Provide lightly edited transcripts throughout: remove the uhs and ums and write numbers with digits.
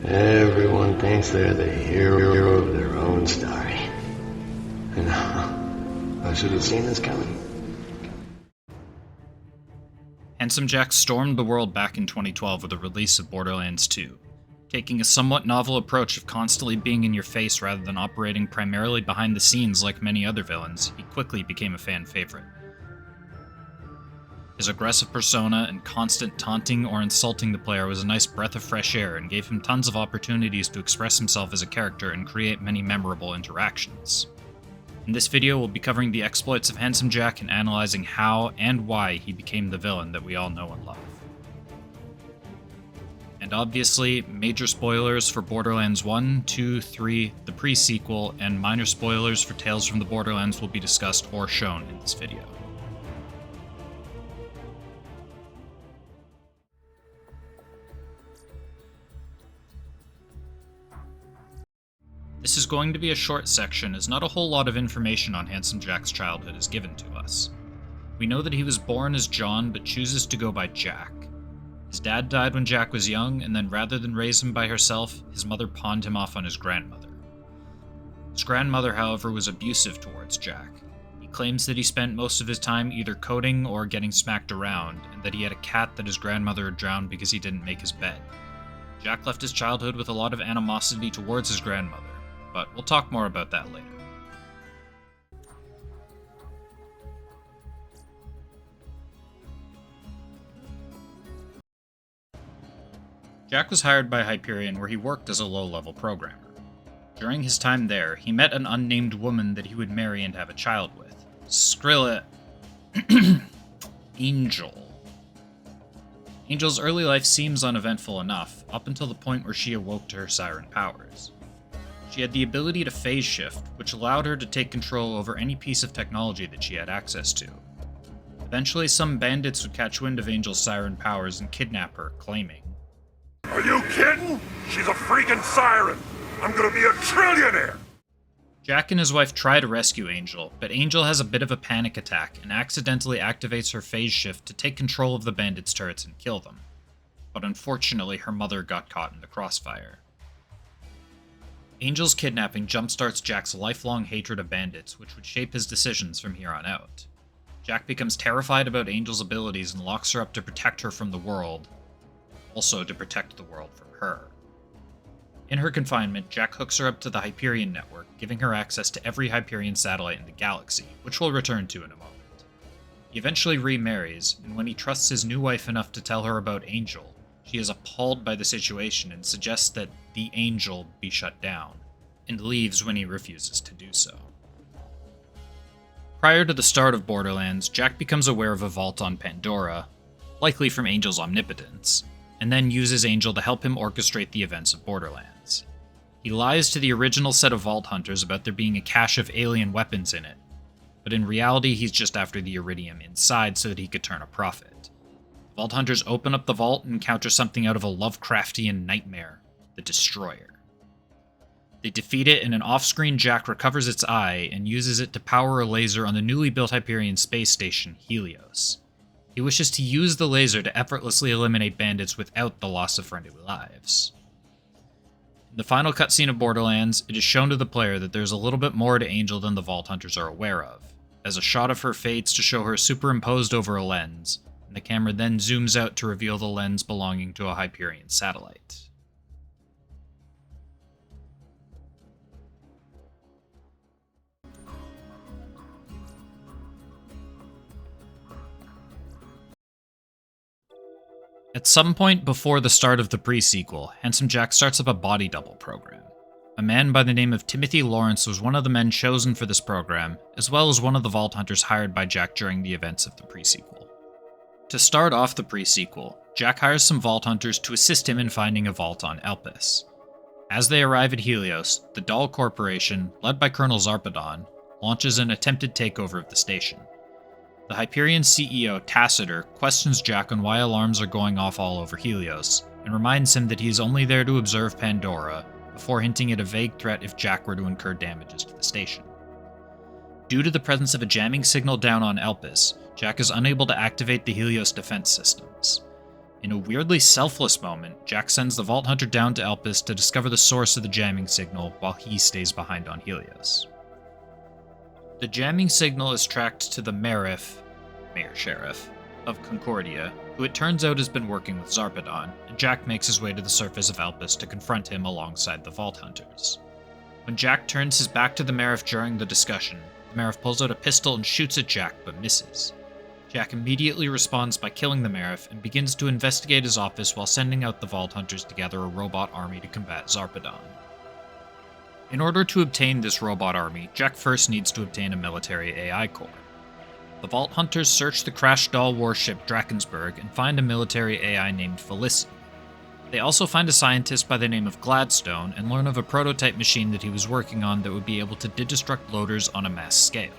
Everyone thinks they're the hero of their own story. I should have seen this coming. Handsome Jack stormed the world back in 2012 with the release of Borderlands 2. Taking a somewhat novel approach of constantly being in your face rather than operating primarily behind the scenes like many other villains, he quickly became a fan favorite. His aggressive persona and constant taunting or insulting the player was a nice breath of fresh air and gave him tons of opportunities to express himself as a character and create many memorable interactions. In this video, we'll be covering the exploits of Handsome Jack and analyzing how and why he became the villain that we all know and love. And obviously, major spoilers for Borderlands 1, 2, 3, the pre-sequel, and minor spoilers for Tales from the Borderlands will be discussed or shown in this video. This is going to be a short section, as not a whole lot of information on Handsome Jack's childhood is given to us. We know that he was born as John, but chooses to go by Jack. His dad died when Jack was young, and then rather than raise him by herself, his mother pawned him off on his grandmother. His grandmother, however, was abusive towards Jack. He claims that he spent most of his time either coding or getting smacked around, and that he had a cat that his grandmother had drowned because he didn't make his bed. Jack left his childhood with a lot of animosity towards his grandmother, but we'll talk more about that later. Jack was hired by Hyperion, where he worked as a low-level programmer. During his time there, he met an unnamed woman that he would marry and have a child with. Angel. Angel's early life seems uneventful enough, up until the point where she awoke to her siren powers. She had the ability to phase shift, which allowed her to take control over any piece of technology that she had access to. Eventually, some bandits would catch wind of Angel's siren powers and kidnap her, claiming, "Are you kidding? She's a freaking siren! I'm gonna be a trillionaire!" Jack and his wife try to rescue Angel, but Angel has a bit of a panic attack and accidentally activates her phase shift to take control of the bandits' turrets and kill them. But unfortunately, her mother got caught in the crossfire. Angel's kidnapping jumpstarts Jack's lifelong hatred of bandits, which would shape his decisions from here on out. Jack becomes terrified about Angel's abilities and locks her up to protect her from the world, also to protect the world from her. In her confinement, Jack hooks her up to the Hyperion network, giving her access to every Hyperion satellite in the galaxy, which we'll return to in a moment. He eventually remarries, and when he trusts his new wife enough to tell her about Angel, she is appalled by the situation and suggests that the Angel be shut down, and leaves when he refuses to do so. Prior to the start of Borderlands, Jack becomes aware of a vault on Pandora, likely from Angel's omnipotence, and then uses Angel to help him orchestrate the events of Borderlands. He lies to the original set of Vault Hunters about there being a cache of alien weapons in it, but in reality he's just after the iridium inside so that he could turn a profit. Vault Hunters open up the vault and encounter something out of a Lovecraftian nightmare, the Destroyer. They defeat it, and an off-screen Jack recovers its eye and uses it to power a laser on the newly built Hyperion space station, Helios. He wishes to use the laser to effortlessly eliminate bandits without the loss of friendly lives. In the final cutscene of Borderlands, it is shown to the player that there's a little bit more to Angel than the Vault Hunters are aware of, as a shot of her fades to show her superimposed over a lens, and the camera then zooms out to reveal the lens belonging to a Hyperion satellite. At some point before the start of the pre-sequel, Handsome Jack starts up a body double program. A man by the name of Timothy Lawrence was one of the men chosen for this program, as well as one of the Vault Hunters hired by Jack during the events of the pre-sequel. To start off the pre-sequel, Jack hires some Vault Hunters to assist him in finding a vault on Elpis. As they arrive at Helios, the Dahl Corporation, led by Colonel Zarpedon, launches an attempted takeover of the station. The Hyperion CEO, Tacitor, questions Jack on why alarms are going off all over Helios, and reminds him that he is only there to observe Pandora, before hinting at a vague threat if Jack were to incur damages to the station. Due to the presence of a jamming signal down on Elpis, Jack is unable to activate the Helios defense systems. In a weirdly selfless moment, Jack sends the Vault Hunter down to Elpis to discover the source of the jamming signal while he stays behind on Helios. The jamming signal is tracked to the Mayor Sheriff, of Concordia, who it turns out has been working with Zarpedon, and Jack makes his way to the surface of Elpis to confront him alongside the Vault Hunters. When Jack turns his back to the Marif during the discussion, the Marif pulls out a pistol and shoots at Jack but misses. Jack immediately responds by killing the Marif and begins to investigate his office while sending out the Vault Hunters to gather a robot army to combat Zarpedon. In order to obtain this robot army, Jack first needs to obtain a military AI core. The Vault Hunters search the crash doll warship Drakensberg and find a military AI named Felicity. They also find a scientist by the name of Gladstone and learn of a prototype machine that he was working on that would be able to destruct loaders on a mass scale.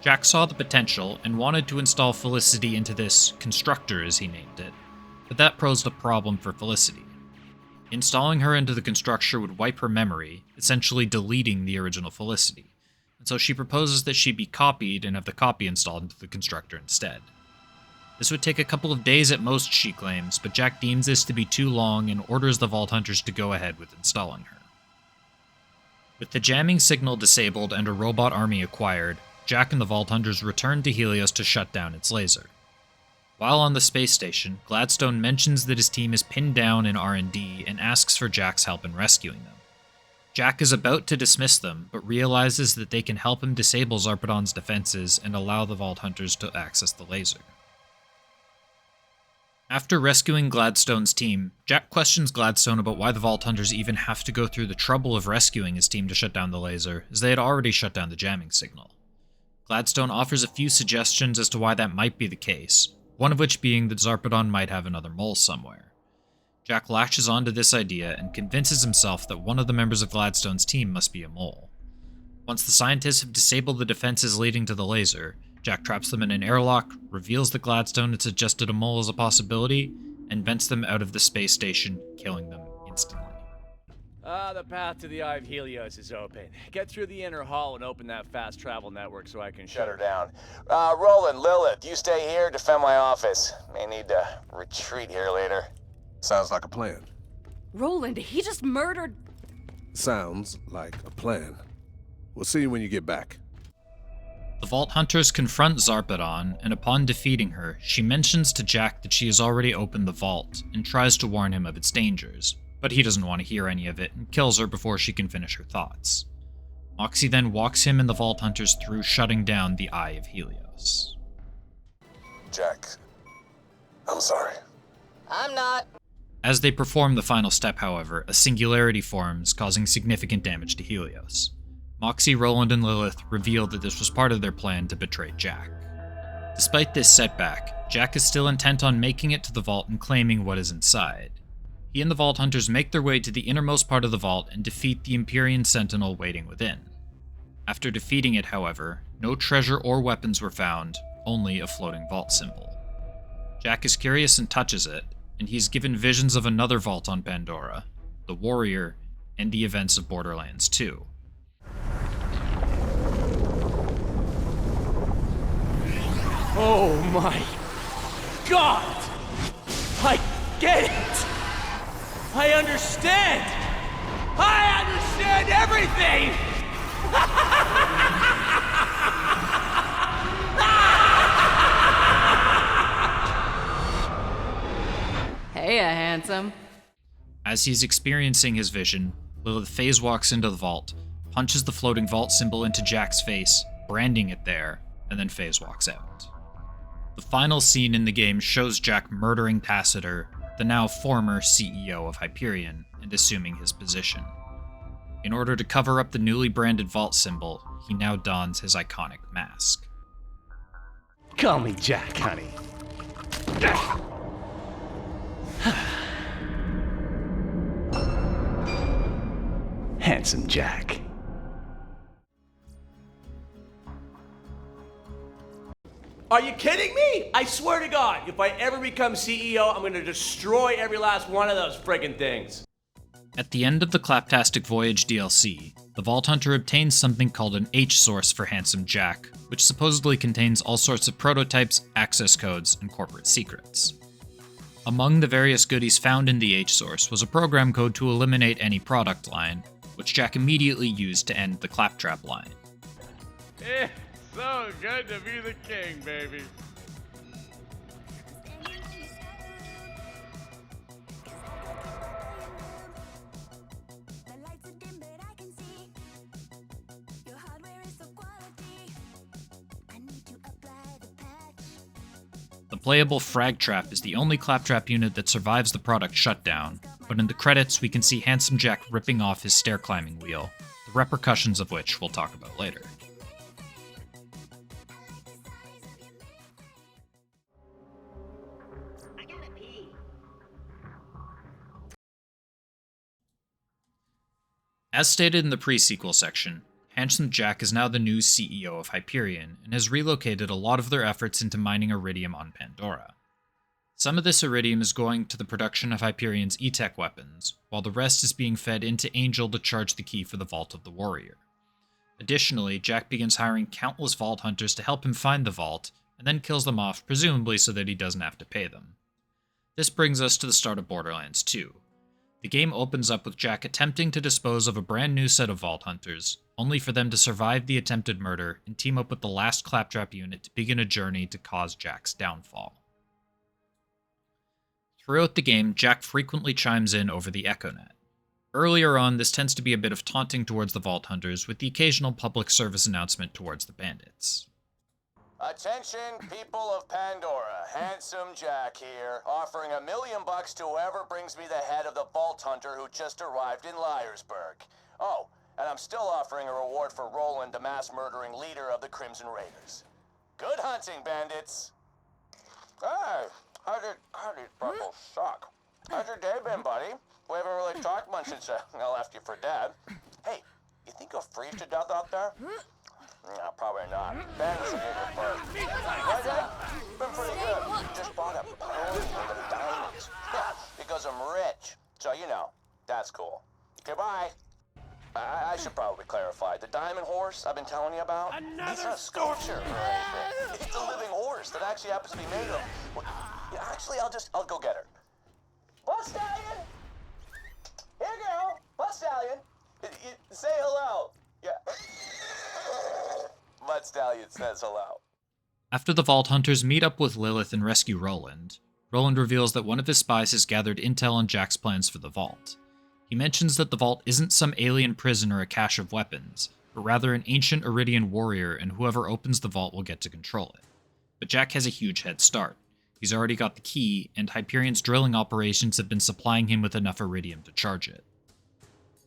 Jack saw the potential and wanted to install Felicity into this constructor, as he named it, but that posed a problem for Felicity. Installing her into the constructor would wipe her memory, essentially deleting the original Felicity, and so she proposes that she be copied and have the copy installed into the constructor instead. This would take a couple of days at most, she claims, but Jack deems this to be too long and orders the Vault Hunters to go ahead with installing her. With the jamming signal disabled and a robot army acquired, Jack and the Vault Hunters return to Helios to shut down its laser. While on the space station, Gladstone mentions that his team is pinned down in R&D and asks for Jack's help in rescuing them. Jack is about to dismiss them, but realizes that they can help him disable Zarpedon's defenses and allow the Vault Hunters to access the laser. After rescuing Gladstone's team, Jack questions Gladstone about why the Vault Hunters even have to go through the trouble of rescuing his team to shut down the laser, as they had already shut down the jamming signal. Gladstone offers a few suggestions as to why that might be the case, one of which being that Zarpedon might have another mole somewhere. Jack latches onto this idea and convinces himself that one of the members of Gladstone's team must be a mole. Once the scientists have disabled the defenses leading to the laser, Jack traps them in an airlock, reveals that Gladstone had suggested a mole as a possibility, and vents them out of the space station, killing them instantly. The path to the Eye of Helios is open. Get through the inner hall and open that fast travel network so I can shut her down. Roland, Lilith, you stay here, defend my office. May need to retreat here later. Sounds like a plan. Roland, he just murdered... Sounds like a plan. We'll see you when you get back. The Vault Hunters confront Zarpedon, and upon defeating her, she mentions to Jack that she has already opened the vault, and tries to warn him of its dangers, but he doesn't want to hear any of it and kills her before she can finish her thoughts. Moxie then walks him and the Vault Hunters through shutting down the Eye of Helios. Jack, I'm sorry. I'm not. As they perform the final step, however, a singularity forms, causing significant damage to Helios. Moxie, Roland, and Lilith reveal that this was part of their plan to betray Jack. Despite this setback, Jack is still intent on making it to the vault and claiming what is inside. He and the Vault Hunters make their way to the innermost part of the vault and defeat the Empyrean Sentinel waiting within. After defeating it, however, no treasure or weapons were found, only a floating vault symbol. Jack is curious and touches it, and he's given visions of another vault on Pandora, the Warrior, and the events of Borderlands 2. Oh my God! I get it! I understand! I understand everything! Hey, handsome. As he's experiencing his vision, Lilith phase walks into the vault, punches the floating vault symbol into Jack's face, branding it there, and then phase walks out. The final scene in the game shows Jack murdering Tacitor, the now former CEO of Hyperion, and assuming his position. In order to cover up the newly branded vault symbol, he now dons his iconic mask. Call me Jack, honey. Handsome Jack. Are you kidding me? I swear to God, if I ever become CEO, I'm gonna destroy every last one of those friggin' things. At the end of the Claptastic Voyage DLC, the Vault Hunter obtains something called an H-source for Handsome Jack, which supposedly contains all sorts of prototypes, access codes, and corporate secrets. Among the various goodies found in the H-Source was a program code to eliminate any product line, which Jack immediately used to end the Claptrap line. It's so good to be the king, baby. The playable Frag Trap is the only Claptrap unit that survives the product shutdown, but in the credits we can see Handsome Jack ripping off his stair-climbing wheel, the repercussions of which we'll talk about later. As stated in the pre-sequel section, Handsome Jack is now the new CEO of Hyperion, and has relocated a lot of their efforts into mining iridium on Pandora. Some of this iridium is going to the production of Hyperion's E-Tech weapons, while the rest is being fed into Angel to charge the key for the Vault of the Warrior. Additionally, Jack begins hiring countless Vault Hunters to help him find the Vault, and then kills them off, presumably so that he doesn't have to pay them. This brings us to the start of Borderlands 2. The game opens up with Jack attempting to dispose of a brand new set of Vault Hunters, only for them to survive the attempted murder and team up with the last Claptrap unit to begin a journey to cause Jack's downfall. Throughout the game, Jack frequently chimes in over the EchoNet. Earlier on, this tends to be a bit of taunting towards the Vault Hunters, with the occasional public service announcement towards the bandits. Attention, people of Pandora. Handsome Jack here, offering $1 million to whoever brings me the head of the Vault Hunter who just arrived in Liarsburg. Oh, and I'm still offering a reward for Roland, the mass-murdering leader of the Crimson Raiders. Good hunting, bandits! Hey, how did Purple suck? How's your day been, buddy? We haven't really talked much since I left you for dead. Hey, you think you'll freeze to death out there? No, probably not. Bandits will get you first. Right, Dad? Been pretty good. Just bought a pony of diamonds. Yeah, because I'm rich. So, you know, that's cool. Goodbye. I should probably clarify. The diamond horse I've been telling you about, it's not a sculpture or anything. It's a living horse that actually happens to be made of... Well, yeah, actually, I'll go get her. Blood Stallion! Here you go. Blood Stallion. Say hello. Yeah. Blood Stallion says hello. After the Vault Hunters meet up with Lilith and rescue Roland, Roland reveals that one of his spies has gathered intel on Jack's plans for the Vault. He mentions that the Vault isn't some alien prison or a cache of weapons, but rather an ancient Iridian warrior, and whoever opens the Vault will get to control it. But Jack has a huge head start. He's already got the key, and Hyperion's drilling operations have been supplying him with enough iridium to charge it.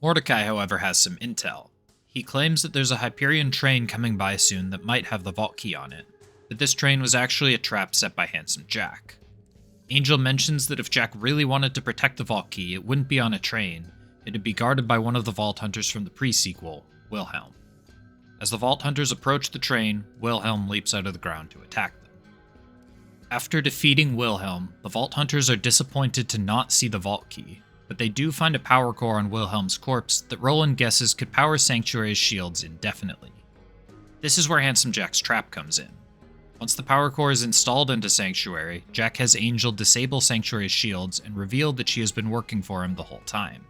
Mordecai, however, has some intel. He claims that there's a Hyperion train coming by soon that might have the Vault key on it, but this train was actually a trap set by Handsome Jack. Angel mentions that if Jack really wanted to protect the Vault key, it wouldn't be on a train, it'd be guarded by one of the Vault Hunters from the pre-sequel, Wilhelm. As the Vault Hunters approach the train, Wilhelm leaps out of the ground to attack them. After defeating Wilhelm, the Vault Hunters are disappointed to not see the Vault key, but they do find a power core on Wilhelm's corpse that Roland guesses could power Sanctuary's shields indefinitely. This is where Handsome Jack's trap comes in. Once the power core is installed into Sanctuary, Jack has Angel disable Sanctuary's shields and reveal that she has been working for him the whole time.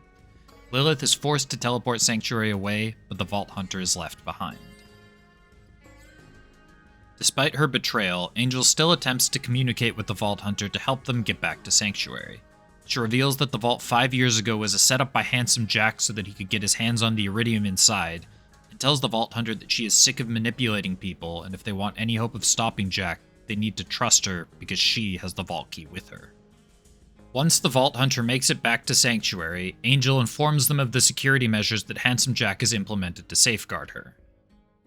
Lilith is forced to teleport Sanctuary away, but the Vault Hunter is left behind. Despite her betrayal, Angel still attempts to communicate with the Vault Hunter to help them get back to Sanctuary. She reveals that the Vault 5 years ago was a setup by Handsome Jack so that he could get his hands on the iridium inside, and tells the Vault Hunter that she is sick of manipulating people, and if they want any hope of stopping Jack, they need to trust her because she has the Vault key with her. Once the Vault Hunter makes it back to Sanctuary, Angel informs them of the security measures that Handsome Jack has implemented to safeguard her.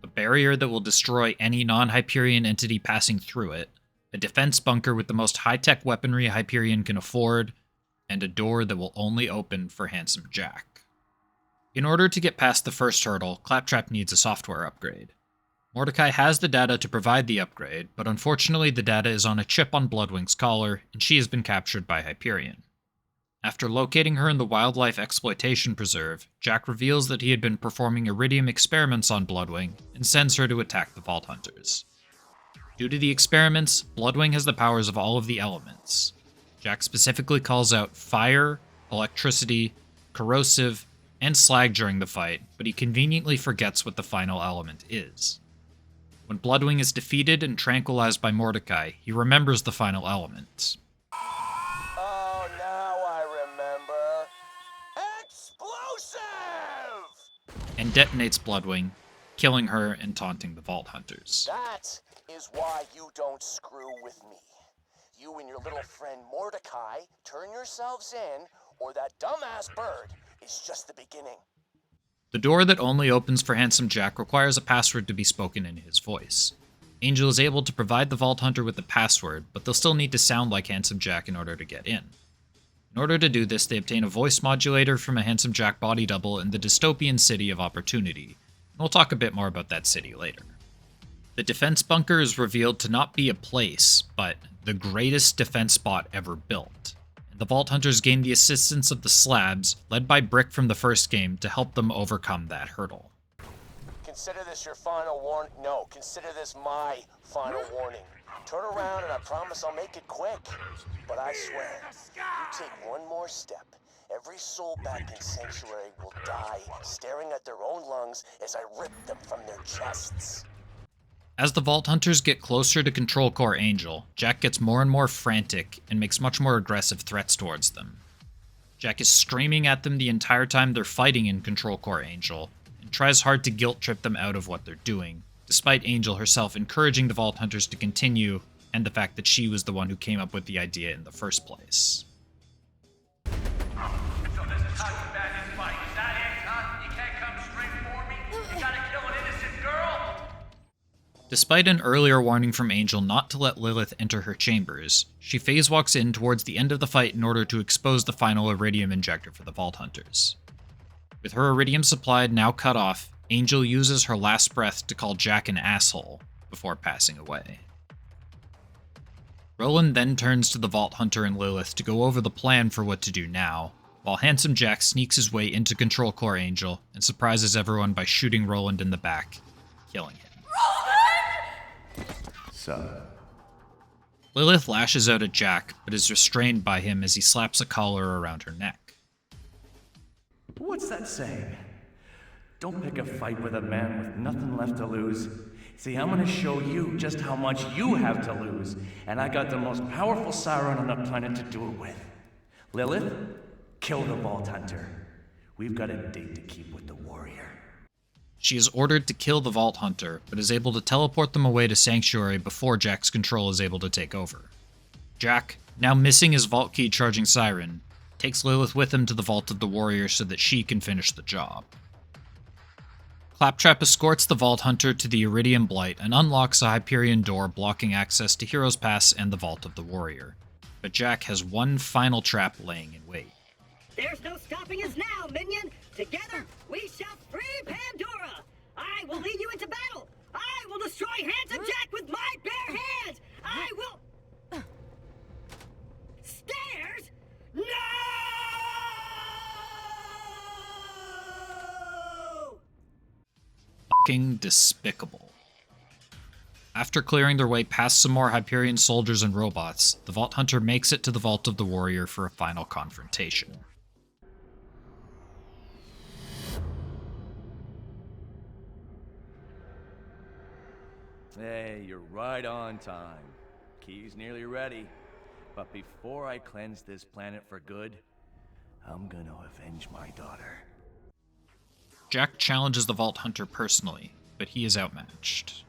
A barrier that will destroy any non-Hyperion entity passing through it, a defense bunker with the most high-tech weaponry Hyperion can afford, and a door that will only open for Handsome Jack. In order to get past the first hurdle, Claptrap needs a software upgrade. Mordecai has the data to provide the upgrade, but unfortunately the data is on a chip on Bloodwing's collar, and she has been captured by Hyperion. After locating her in the Wildlife Exploitation Preserve, Jack reveals that he had been performing iridium experiments on Bloodwing, and sends her to attack the Vault Hunters. Due to the experiments, Bloodwing has the powers of all of the elements. Jack specifically calls out fire, electricity, corrosive, and slag during the fight, but he conveniently forgets what the final element is. When Bloodwing is defeated and tranquilized by Mordecai, he remembers the final element. Oh, now I remember. Explosive! And detonates Bloodwing, killing her and taunting the Vault Hunters. That is why you don't screw with me. You and your little friend Mordecai turn yourselves in, or that dumbass bird is just the beginning. The door that only opens for Handsome Jack requires a password to be spoken in his voice. Angel is able to provide the Vault Hunter with the password, but they'll still need to sound like Handsome Jack in order to get in. In order to do this, they obtain a voice modulator from a Handsome Jack body double in the dystopian city of Opportunity, and we'll talk a bit more about that city later. The defense bunker is revealed to not be a place, but the greatest defense spot ever built. The Vault Hunters gain the assistance of the Slabs, led by Brick from the first game, to help them overcome that hurdle. Consider this your final warning. No, consider this my final warning. Turn around and I promise I'll make it quick. But I swear, you take one more step, every soul back in Sanctuary will die staring at their own lungs as I rip them from their chests. As the Vault Hunters get closer to Control Core Angel, Jack gets more and more frantic and makes much more aggressive threats towards them. Jack is screaming at them the entire time they're fighting in Control Core Angel, and tries hard to guilt trip them out of what they're doing, despite Angel herself encouraging the Vault Hunters to continue, and the fact that she was the one who came up with the idea in the first place. So this is how you bad this fight. Is that it, huh? You can't come straight for me? You gotta kill an innocent girl? Despite an earlier warning from Angel not to let Lilith enter her chambers, she phase walks in towards the end of the fight in order to expose the final Iridium injector for the Vault Hunters. With her Iridium supply now cut off, Angel uses her last breath to call Jack an asshole before passing away. Roland then turns to the Vault Hunter and Lilith to go over the plan for what to do now, while Handsome Jack sneaks his way into Control Core Angel and surprises everyone by shooting Roland in the back, killing him. Son. Lilith lashes out at Jack, but is restrained by him as he slaps a collar around her neck. What's that saying? Don't pick a fight with a man with nothing left to lose. See, I'm gonna show you just how much you have to lose, and I got the most powerful siren on the planet to do it with. Lilith, kill the Vault Hunter. We've got a date to keep with the warrior. She is ordered to kill the Vault Hunter, but is able to teleport them away to Sanctuary before Jack's control is able to take over. Jack, now missing his Vault Key charging siren, takes Lilith with him to the Vault of the Warrior so that she can finish the job. Claptrap escorts the Vault Hunter to the Iridium Blight and unlocks a Hyperion door blocking access to Hero's Pass and the Vault of the Warrior. But Jack has one final trap laying in wait. There's no stopping us now, minion! Together, we shall free Pandora! I will lead you into battle! I will destroy Handsome Jack with my bare hands! I will... Stairs? No! Fucking despicable. After clearing their way past some more Hyperion soldiers and robots, the Vault Hunter makes it to the Vault of the Warrior for a final confrontation. Hey, you're right on time. Key's nearly ready. But before I cleanse this planet for good, I'm gonna avenge my daughter. Jack challenges the Vault Hunter personally, but he is outmatched.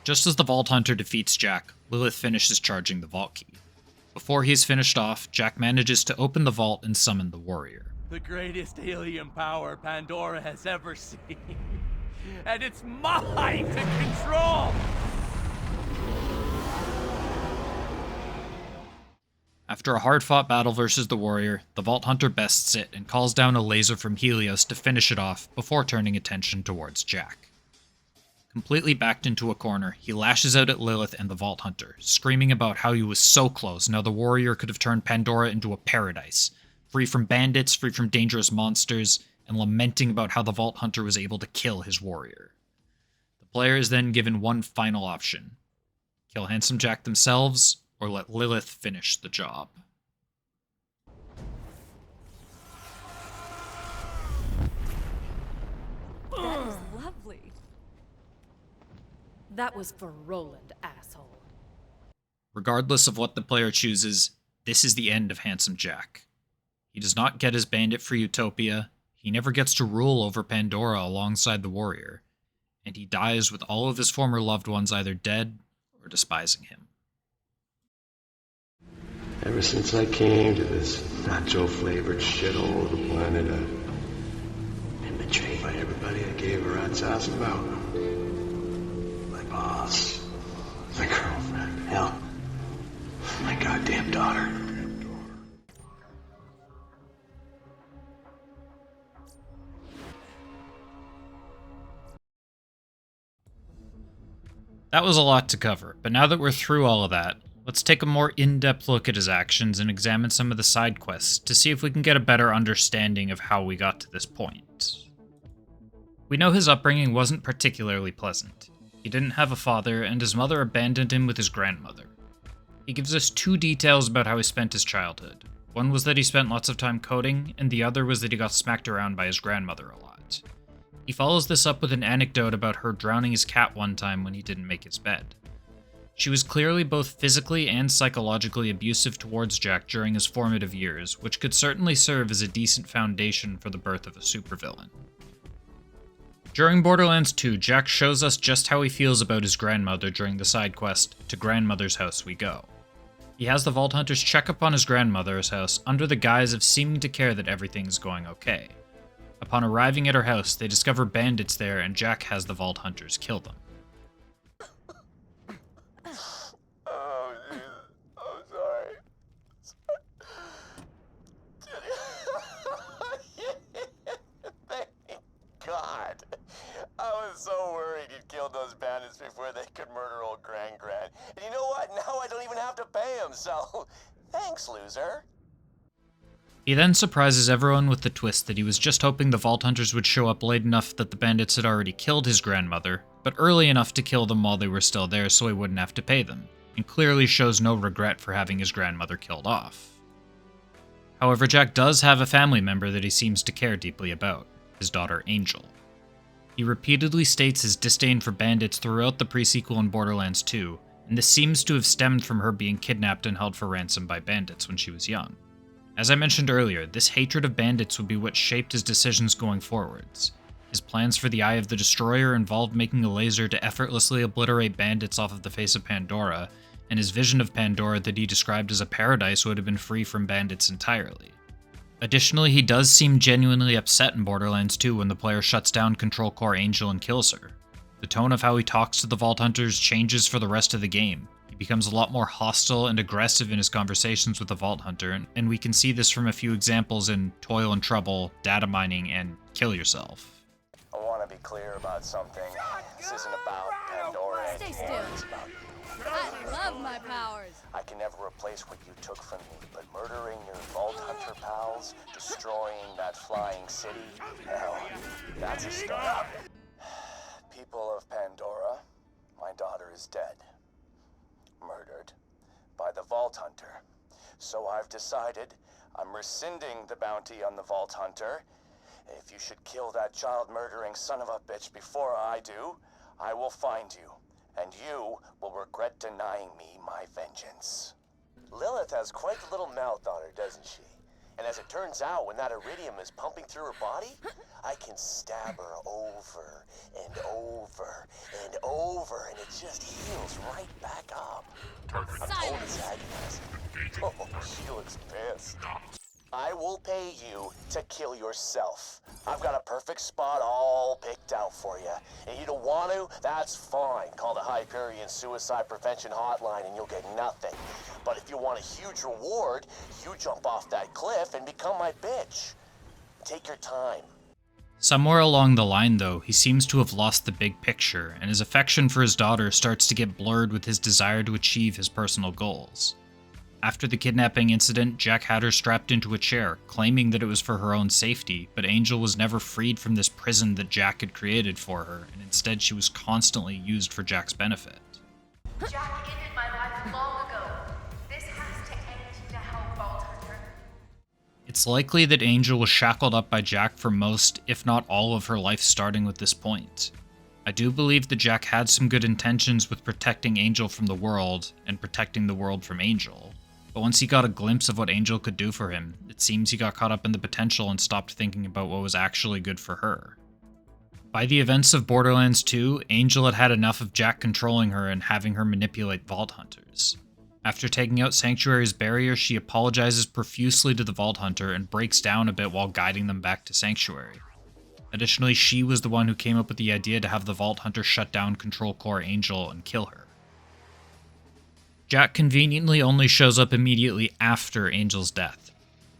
Just as the Vault Hunter defeats Jack, Lilith finishes charging the Vault Key. Before he is finished off, Jack manages to open the vault and summon the warrior. The greatest alien power Pandora has ever seen. And it's mine to control! After a hard-fought battle versus the warrior, the Vault Hunter bests it and calls down a laser from Helios to finish it off before turning attention towards Jack. Completely backed into a corner, he lashes out at Lilith and the Vault Hunter, screaming about how he was so close now the warrior could have turned Pandora into a paradise, free from bandits, free from dangerous monsters, and lamenting about how the Vault Hunter was able to kill his warrior. The player is then given one final option: kill Handsome Jack themselves, or let Lilith finish the job. That was for Roland, asshole. Regardless of what the player chooses, this is the end of Handsome Jack. He does not get his bandit for Utopia, he never gets to rule over Pandora alongside the warrior, and he dies with all of his former loved ones either dead or despising him. Ever since I came to this nacho-flavored shithole of a planet, I've been betrayed by everybody I gave a rat's ass about. My boss, my girlfriend, hell, my goddamn daughter. That was a lot to cover, but now that we're through all of that, let's take a more in-depth look at his actions and examine some of the side quests to see if we can get a better understanding of how we got to this point. We know his upbringing wasn't particularly pleasant. He didn't have a father, and his mother abandoned him with his grandmother. He gives us two details about how he spent his childhood. One was that he spent lots of time coding, and the other was that he got smacked around by his grandmother a lot. He follows this up with an anecdote about her drowning his cat one time when he didn't make his bed. She was clearly both physically and psychologically abusive towards Jack during his formative years, which could certainly serve as a decent foundation for the birth of a supervillain. During Borderlands 2, Jack shows us just how he feels about his grandmother during the side quest, To Grandmother's House We Go. He has the Vault Hunters check up on his grandmother's house under the guise of seeming to care that everything's going okay. Upon arriving at her house, they discover bandits there and Jack has the Vault Hunters kill them. Oh, Jesus. I'm sorry. Thank God. I was so worried you'd killed those bandits before they could murder old Gran. And you know what? Now I don't even have to pay him, so thanks, loser. He then surprises everyone with the twist that he was just hoping the Vault Hunters would show up late enough that the bandits had already killed his grandmother, but early enough to kill them while they were still there so he wouldn't have to pay them, and clearly shows no regret for having his grandmother killed off. However, Jack does have a family member that he seems to care deeply about, his daughter Angel. He repeatedly states his disdain for bandits throughout the pre-sequel in Borderlands 2, and this seems to have stemmed from her being kidnapped and held for ransom by bandits when she was young. As I mentioned earlier, this hatred of bandits would be what shaped his decisions going forwards. His plans for the Eye of the Destroyer involved making a laser to effortlessly obliterate bandits off of the face of Pandora, and his vision of Pandora that he described as a paradise would have been free from bandits entirely. Additionally, he does seem genuinely upset in Borderlands 2 when the player shuts down Control Core Angel and kills her. The tone of how he talks to the Vault Hunters changes for the rest of the game. He becomes a lot more hostile and aggressive in his conversations with the Vault Hunter, and we can see this from a few examples in Toil and Trouble, Data Mining, and Kill Yourself. I want to be clear about something. This isn't about Pandora. Stay still. It's about you. I love my powers. I can never replace what you took from me, but murdering your Vault Hunter pals, destroying that flying city, hell, that's a start. People of Pandora, my daughter is dead. Murdered by the Vault Hunter. So I've decided I'm rescinding the bounty on the Vault Hunter. If you should kill that child-murdering son of a bitch before I do, I will find you, and you will regret denying me my vengeance. Lilith has quite the little mouth on her, doesn't she? And as it turns out, when that iridium is pumping through her body, I can stab her over and over and over, and it just heals right back up. I'm told it's agonizing. Oh, she looks pissed. I will pay you to kill yourself. I've got a perfect spot all picked out for you. And you don't want to? That's fine. Call the Hyperion Suicide Prevention Hotline and you'll get nothing. But if you want a huge reward, you jump off that cliff and become my bitch. Take your time. Somewhere along the line, though, he seems to have lost the big picture, and his affection for his daughter starts to get blurred with his desire to achieve his personal goals. After the kidnapping incident, Jack had her strapped into a chair, claiming that it was for her own safety, but Angel was never freed from this prison that Jack had created for her, and instead she was constantly used for Jack's benefit. Jack ended my life long ago. This has to end to help Vault Hunter. It's likely that Angel was shackled up by Jack for most, if not all, of her life starting with this point. I do believe that Jack had some good intentions with protecting Angel from the world and protecting the world from Angel, but once he got a glimpse of what Angel could do for him, it seems he got caught up in the potential and stopped thinking about what was actually good for her. By the events of Borderlands 2, Angel had had enough of Jack controlling her and having her manipulate Vault Hunters. After taking out Sanctuary's barrier, she apologizes profusely to the Vault Hunter and breaks down a bit while guiding them back to Sanctuary. Additionally, she was the one who came up with the idea to have the Vault Hunter shut down Control Core Angel and kill her. Jack conveniently only shows up immediately after Angel's death.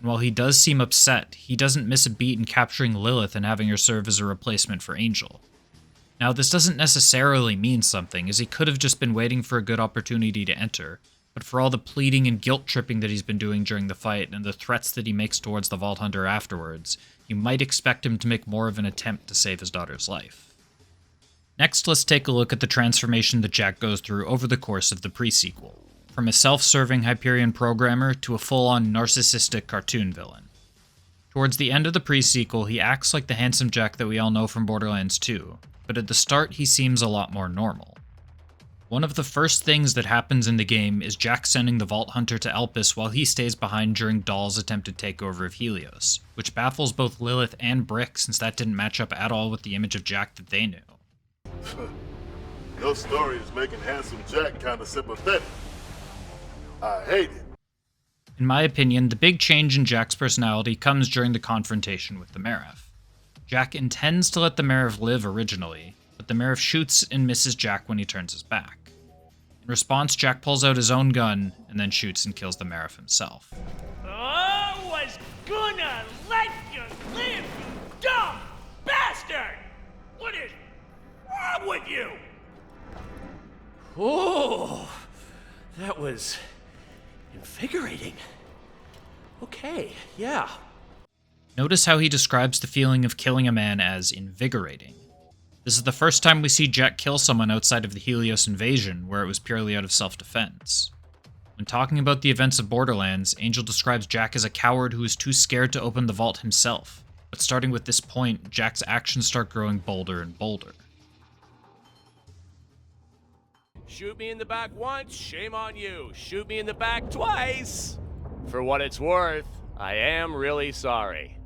And while he does seem upset, he doesn't miss a beat in capturing Lilith and having her serve as a replacement for Angel. Now, this doesn't necessarily mean something, as he could have just been waiting for a good opportunity to enter, but for all the pleading and guilt-tripping that he's been doing during the fight and the threats that he makes towards the Vault Hunter afterwards, you might expect him to make more of an attempt to save his daughter's life. Next, let's take a look at the transformation that Jack goes through over the course of the pre-sequel, from a self-serving Hyperion programmer to a full-on narcissistic cartoon villain. Towards the end of the pre-sequel, he acts like the handsome Jack that we all know from Borderlands 2, but at the start he seems a lot more normal. One of the first things that happens in the game is Jack sending the Vault Hunter to Elpis while he stays behind during Dahl's attempted takeover of Helios, which baffles both Lilith and Brick since that didn't match up at all with the image of Jack that they knew. Your story is making handsome Jack kind of sympathetic. I hate it. In my opinion, the big change in Jack's personality comes during the confrontation with the Marif. Jack intends to let the Marif live originally, but the Marif shoots and misses Jack when he turns his back. In response, Jack pulls out his own gun and then shoots and kills the Marif himself. I was gonna let you live, you dumb bastard! What is wrong with you? Oh, that was invigorating. Okay, yeah. Notice how he describes the feeling of killing a man as invigorating. This is the first time we see Jack kill someone outside of the Helios invasion, where it was purely out of self-defense. When talking about the events of Borderlands, Angel describes Jack as a coward who is too scared to open the vault himself, but starting with this point, Jack's actions start growing bolder and bolder. Shoot me in the back once, shame on you. Shoot me in the back twice. For what it's worth, I am really sorry.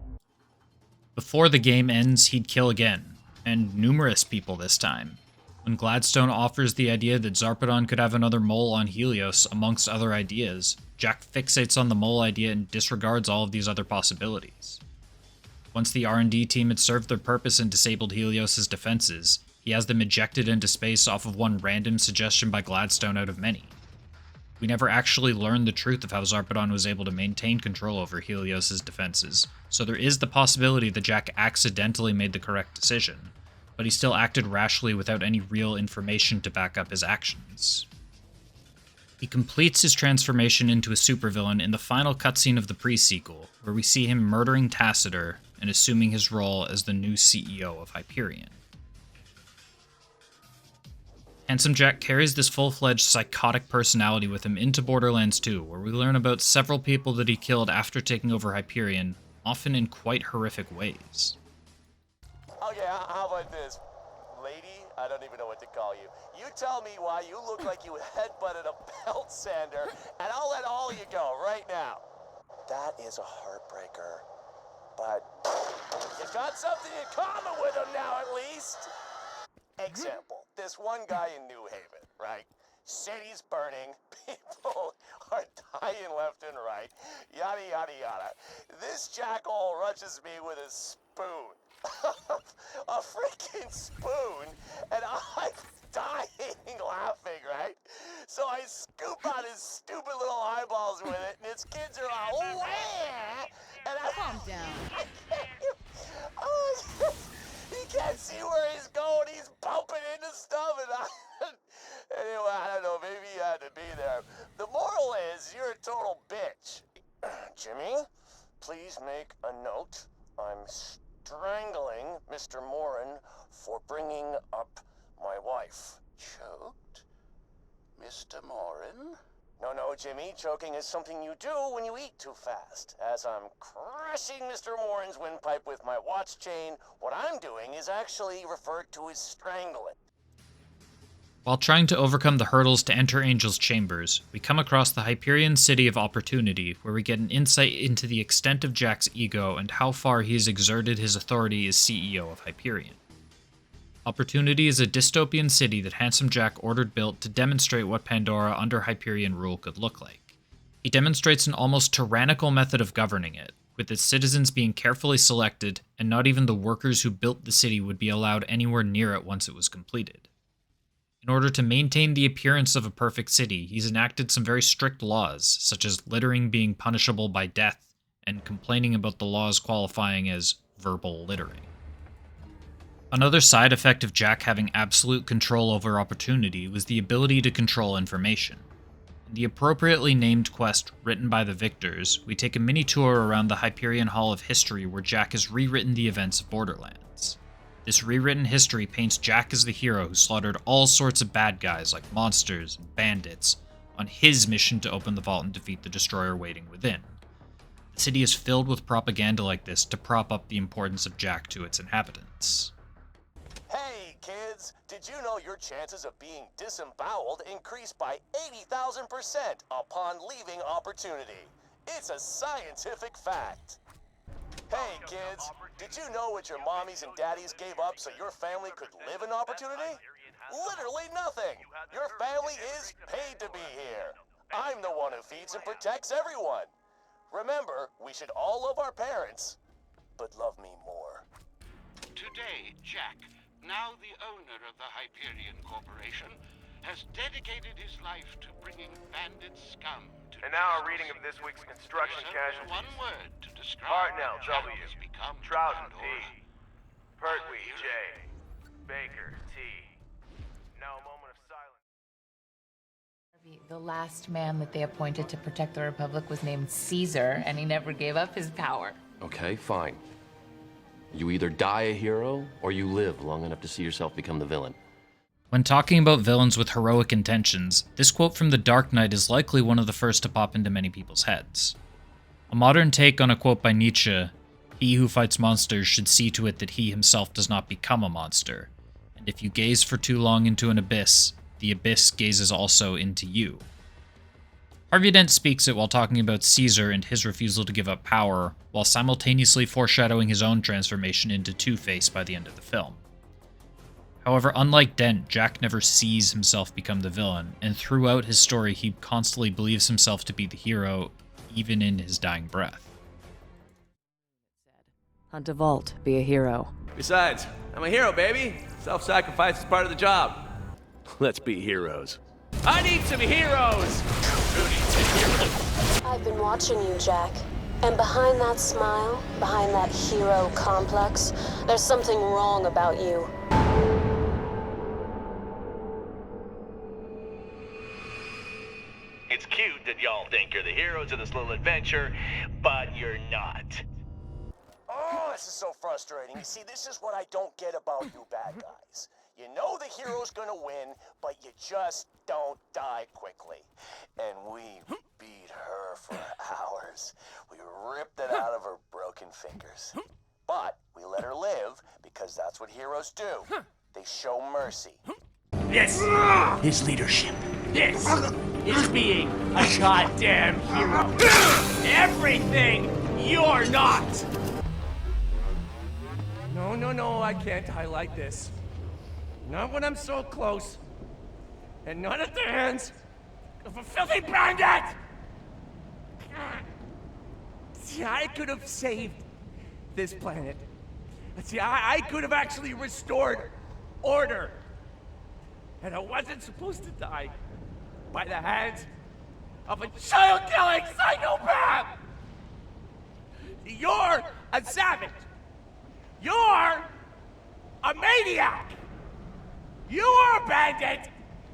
Before the game ends, he'd kill again, and numerous people this time. When Gladstone offers the idea that Zarpedon could have another mole on Helios, amongst other ideas, Jack fixates on the mole idea and disregards all of these other possibilities. Once the R&D team had served their purpose and disabled Helios' defenses, he has them ejected into space off of one random suggestion by Gladstone out of many. We never actually learned the truth of how Zarpedon was able to maintain control over Helios' defenses, so there is the possibility that Jack accidentally made the correct decision, but he still acted rashly without any real information to back up his actions. He completes his transformation into a supervillain in the final cutscene of the pre-sequel, where we see him murdering Tacitor and assuming his role as the new CEO of Hyperion. Handsome Jack carries this full-fledged psychotic personality with him into Borderlands 2, where we learn about several people that he killed after taking over Hyperion, often in quite horrific ways. Okay, how about this? Lady, I don't even know what to call you. You tell me why you look like you headbutted a belt sander, and I'll let all you go right now. That is a heartbreaker. But you got something in common with him now, at least. Example, this one guy in New Haven, right? City's burning, people are dying left and right, yada, yada, yada. This jackal rushes me with a spoon. A freaking spoon, and I'm dying laughing, right? So I scoop out his stupid little eyeballs with it, and his kids are all, wah! And I Calm down. He can't see where he's going. He's bumping into stuff, and anyway, I don't know. Maybe he had to be there. The moral is, you're a total bitch. Jimmy, please make a note. I'm strangling Mr. Morin for bringing up my wife. Choked? Mr. Morin? No, Jimmy, choking is something you do when you eat too fast. As I'm crushing Mr. Warren's windpipe with my watch chain, what I'm doing is actually referred to as strangling. While trying to overcome the hurdles to enter Angel's chambers, we come across the Hyperion City of Opportunity, where we get an insight into the extent of Jack's ego and how far he has exerted his authority as CEO of Hyperion. Opportunity is a dystopian city that Handsome Jack ordered built to demonstrate what Pandora under Hyperion rule could look like. He demonstrates an almost tyrannical method of governing it, with its citizens being carefully selected, and not even the workers who built the city would be allowed anywhere near it once it was completed. In order to maintain the appearance of a perfect city, he's enacted some very strict laws, such as littering being punishable by death, and complaining about the laws qualifying as verbal littering. Another side effect of Jack having absolute control over Opportunity was the ability to control information. In the appropriately named quest written by the victors, we take a mini tour around the Hyperion Hall of History where Jack has rewritten the events of Borderlands. This rewritten history paints Jack as the hero who slaughtered all sorts of bad guys like monsters and bandits on his mission to open the vault and defeat the destroyer waiting within. The city is filled with propaganda like this to prop up the importance of Jack to its inhabitants. Hey, kids, did you know your chances of being disemboweled increase by 80,000% upon leaving Opportunity? It's a scientific fact. Hey, kids, did you know what your mommies and daddies gave up so your family could live in Opportunity? Literally nothing. Your family is paid to be here. I'm the one who feeds and protects everyone. Remember, we should all love our parents, but love me more. Today, Jack, now the owner of the Hyperion Corporation, has dedicated his life to bringing bandit scum to And now a reading of this week's construction casualties. One word to describe Hartnell, Jack W. has become Trouton, P. Pandora. Pertwee, J. Baker, T. Now a moment of silence. The last man that they appointed to protect the Republic was named Caesar, and he never gave up his power. Okay, fine. You either die a hero, or you live long enough to see yourself become the villain. When talking about villains with heroic intentions, this quote from The Dark Knight is likely one of the first to pop into many people's heads. A modern take on a quote by Nietzsche, "He who fights monsters should see to it that he himself does not become a monster, and if you gaze for too long into an abyss, the abyss gazes also into you." Harvey Dent speaks it while talking about Caesar and his refusal to give up power, while simultaneously foreshadowing his own transformation into Two-Face by the end of the film. However, unlike Dent, Jack never sees himself become the villain, and throughout his story he constantly believes himself to be the hero, even in his dying breath. Hunt a vault, be a hero. Besides, I'm a hero, baby. Self-sacrifice is part of the job. Let's be heroes. I need some heroes! I've been watching you, Jack. And behind that smile, behind that hero complex, there's something wrong about you. It's cute that y'all think you're the heroes of this little adventure, but you're not. Oh, this is so frustrating. You see, this is what I don't get about you bad guys. You know the hero's gonna win, but you just don't die quickly. And we beat her for hours. We ripped it out of her broken fingers. But we let her live because that's what heroes do. They show mercy. This is leadership. This is being a goddamn hero. Everything you're not. No, I can't die like this. Not when I'm so close. And not at the hands of a filthy bandit! See, I could have saved this planet. See, I could have actually restored order. And I wasn't supposed to die by the hands of a child-killing psychopath! You're a savage! You're a maniac! You're a bandit!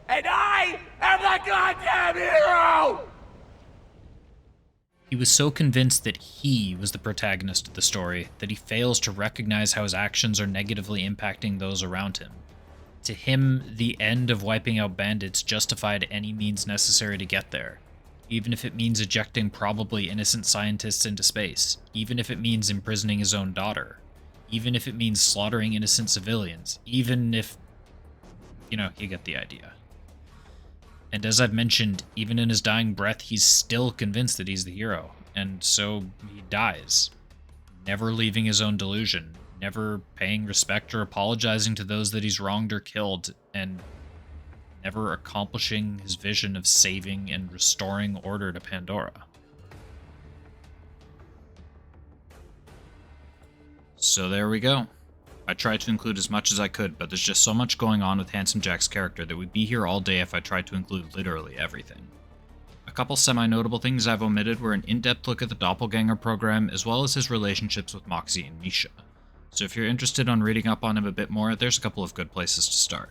And I am the goddamn hero! He was so convinced that he was the protagonist of the story that he fails to recognize how his actions are negatively impacting those around him. To him, the end of wiping out bandits justified any means necessary to get there, even if it means ejecting probably innocent scientists into space, even if it means imprisoning his own daughter, even if it means slaughtering innocent civilians, even if... you know, you get the idea. And as I've mentioned, even in his dying breath, he's still convinced that he's the hero, and so he dies, never leaving his own delusion, never paying respect or apologizing to those that he's wronged or killed, and never accomplishing his vision of saving and restoring order to Pandora. So there we go. I tried to include as much as I could, but there's just so much going on with Handsome Jack's character that we'd be here all day if I tried to include literally everything. A couple semi-notable things I've omitted were an in-depth look at the Doppelganger program, as well as his relationships with Moxie and Misha. So if you're interested on reading up on him a bit more, there's a couple of good places to start.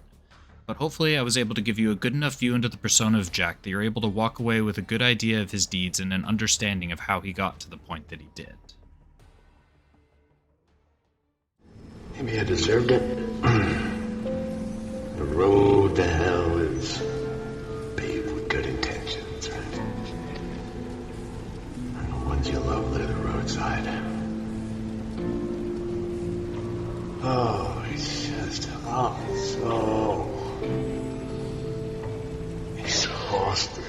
But hopefully I was able to give you a good enough view into the persona of Jack that you're able to walk away with a good idea of his deeds and an understanding of how he got to the point that he did. Maybe I deserved it. The road to hell is paved with good intentions, right? And the ones you love live the roadside. Oh, it's just so exhausting.